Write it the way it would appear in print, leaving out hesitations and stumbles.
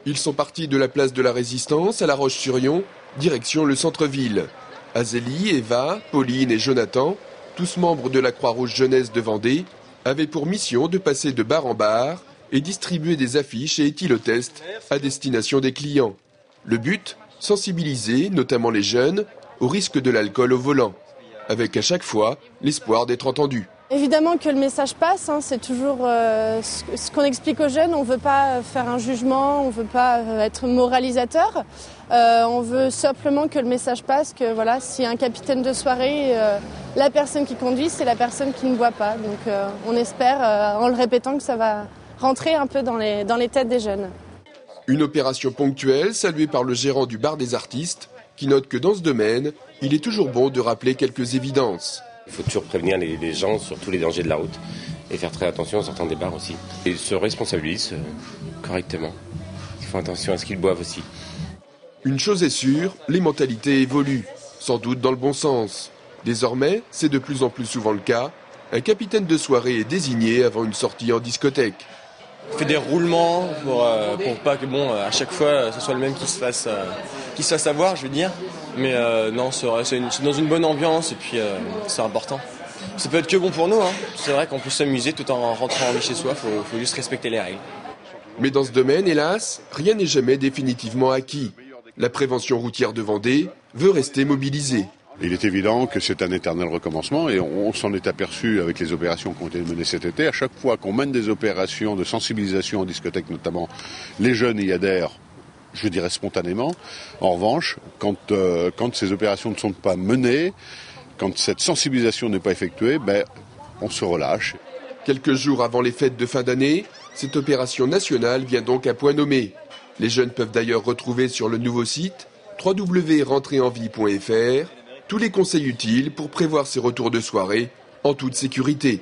Ils sont partis de la place de la Résistance à La Roche-sur-Yon, direction le centre-ville. Azélie, Eva, Pauline et Jonathan, tous membres de la Croix-Rouge Jeunesse de Vendée, avaient pour mission de passer de bar en bar et distribuer des affiches et éthylotests à destination des clients. Le but, sensibiliser, notamment les jeunes, au risque de l'alcool au volant, avec à chaque fois l'espoir d'être entendu. Évidemment que le message passe, c'est toujours ce qu'on explique aux jeunes. On ne veut pas faire un jugement, on ne veut pas être moralisateur. On veut simplement que le message passe, que voilà, s'il y a un capitaine de soirée, la personne qui conduit, c'est la personne qui ne boit pas. Donc on espère, en le répétant, que ça va rentrer un peu dans les têtes des jeunes. Une opération ponctuelle saluée par le gérant du bar des artistes, qui note que dans ce domaine, il est toujours bon de rappeler quelques évidences. Il faut toujours prévenir les gens sur tous les dangers de la route et faire très attention en sortant des bars aussi. Et se responsabilisent correctement. Ils font attention à ce qu'ils boivent aussi. Une chose est sûre, les mentalités évoluent, sans doute dans le bon sens. Désormais, c'est de plus en plus souvent le cas, un capitaine de soirée est désigné avant une sortie en discothèque. On fait des roulements pour pas que à chaque fois ce soit le même qui se fasse avoir, je veux dire. Mais non, c'est dans une bonne ambiance et puis c'est important. Ça peut être que bon pour nous, C'est vrai qu'on peut s'amuser tout en rentrant chez soi, faut juste respecter les règles. Mais dans ce domaine, hélas, rien n'est jamais définitivement acquis. La prévention routière de Vendée veut rester mobilisée. Il est évident que c'est un éternel recommencement et on s'en est aperçu avec les opérations qui ont été menées cet été. À chaque fois qu'on mène des opérations de sensibilisation en discothèque notamment, les jeunes y adhèrent, je dirais spontanément. En revanche, quand ces opérations ne sont pas menées, quand cette sensibilisation n'est pas effectuée, on se relâche. Quelques jours avant les fêtes de fin d'année, cette opération nationale vient donc à point nommé. Les jeunes peuvent d'ailleurs retrouver sur le nouveau site www.rentrerenvie.fr tous les conseils utiles pour prévoir ces retours de soirée en toute sécurité.